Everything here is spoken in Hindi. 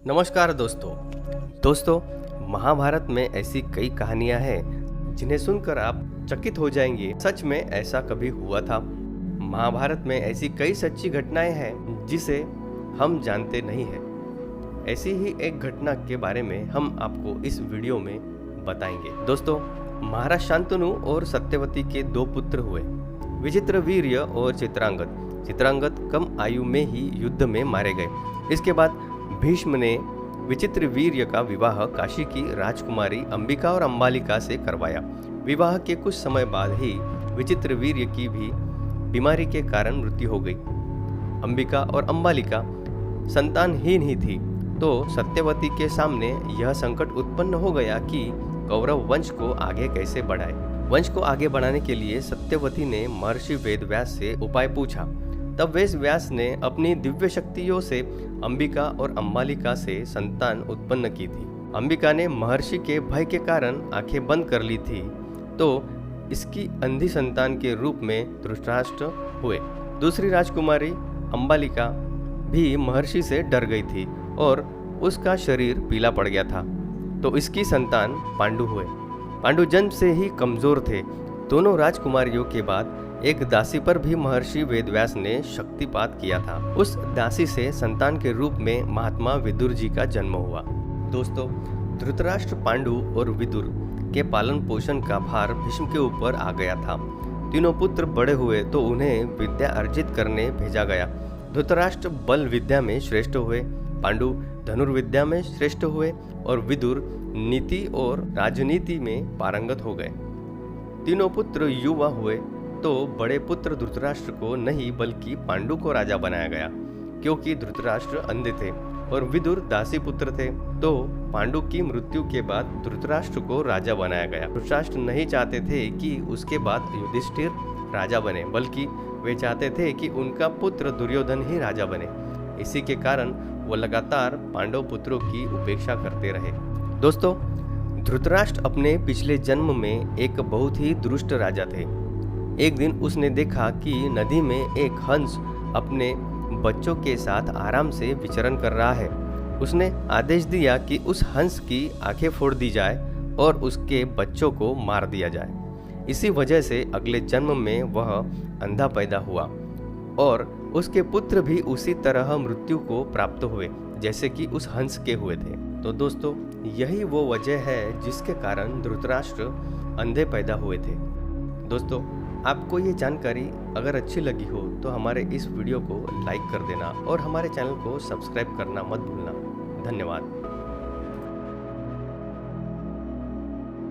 नमस्कार दोस्तों महाभारत में ऐसी कई कहानियां हैं जिन्हें सुनकर आप चकित हो जाएंगे। सच में ऐसा कभी हुआ था। महाभारत में ऐसी कई सच्ची घटनाएं हैं जिसे हम जानते नहीं हैं। ऐसी ही एक घटना के बारे में हम आपको इस वीडियो में बताएंगे। दोस्तों, महाराज शांतनु और सत्यवती के दो पुत्र हुए, विचित्रवीर्य और चित्रांगद। चित्रांगद कम आयु में ही युद्ध में मारे गए। इसके बाद भीष्म ने विचित्रवीर्य का विवाह काशी की राजकुमारी अंबिका और अंबालिका से करवाया। विवाह के कुछ समय बाद ही विचित्रवीर्य की भी बीमारी के कारण मृत्यु हो गई। अंबिका और अंबालिका संतानहीन ही थी, तो सत्यवती के सामने यह संकट उत्पन्न हो गया कि कौरव वंश को आगे कैसे बढ़ाए। वंश को आगे बढ़ाने के लिए सत्यवती ने महर्षि वेदव्यास से उपाय पूछा। तब वेदव्यास ने अपनी दिव्य शक्तियों से अंबिका और अंबालिका से संतान उत्पन्न की थी। अंबिका ने महर्षि के भय के कारण आंखें बंद कर ली थी, तो इसकी अंधी संतान के रूप में धृतराष्ट्र हुए। दूसरी राजकुमारी अंबालिका भी महर्षि से डर गई थी और उसका शरीर पीला पड़ गया था, तो इसकी संतान पांडु हुए। पांडु जन्म से ही कमजोर थे। दोनों राजकुमारियों के बाद एक दासी पर भी महर्षि वेदव्यास ने शक्तिपात किया था। उस दासी से संतान के रूप में महात्मा विदुर जी का जन्म हुआ। दोस्तों, धृतराष्ट्र, पांडु और विदुर के पालन पोषण का भार भीष्म के ऊपर आ गया था। तीनों पुत्र बड़े हुए तो उन्हें विद्या अर्जित करने भेजा गया। धृतराष्ट्र बल विद्या में श्रेष्ठ हुए, पांडु धनुर्विद्या में श्रेष्ठ हुए और विदुर नीति और राजनीति में पारंगत हो गए। तीनों पुत्र युवा हुए तो बड़े पुत्र धृतराष्ट्र को नहीं बल्कि पांडु को राजा बनाया गया, क्योंकि धृतराष्ट्र अंधे थे और विदुर दासी पुत्र थे। तो पांडु की मृत्यु के बाद धृतराष्ट्र को राजा बनाया गया। धृतराष्ट्र नहीं चाहते थे कि उसके बाद युधिष्ठिर राजा बने, बल्कि वे चाहते थे कि उनका पुत्र दुर्योधन ही राजा बने। इसी के कारण वो लगातार पांडव पुत्रों की उपेक्षा करते रहे। दोस्तों, धृतराष्ट्र अपने पिछले जन्म में एक बहुत ही दुष्ट राजा थे। एक दिन उसने देखा कि नदी में एक हंस अपने बच्चों के साथ आराम से विचरण कर रहा है। उसने आदेश दिया कि उस हंस की आंखें फोड़ दी जाए और उसके बच्चों को मार दिया जाए। इसी वजह से अगले जन्म में वह अंधा पैदा हुआ और उसके पुत्र भी उसी तरह मृत्यु को प्राप्त हुए जैसे कि उस हंस के हुए थे। तो दोस्तों, यही वो वजह है जिसके कारण धृतराष्ट्र अंधे पैदा हुए थे। दोस्तों, आपको ये जानकारी अगर अच्छी लगी हो तो हमारे इस वीडियो को लाइक कर देना और हमारे चैनल को सब्सक्राइब करना मत भूलना। धन्यवाद।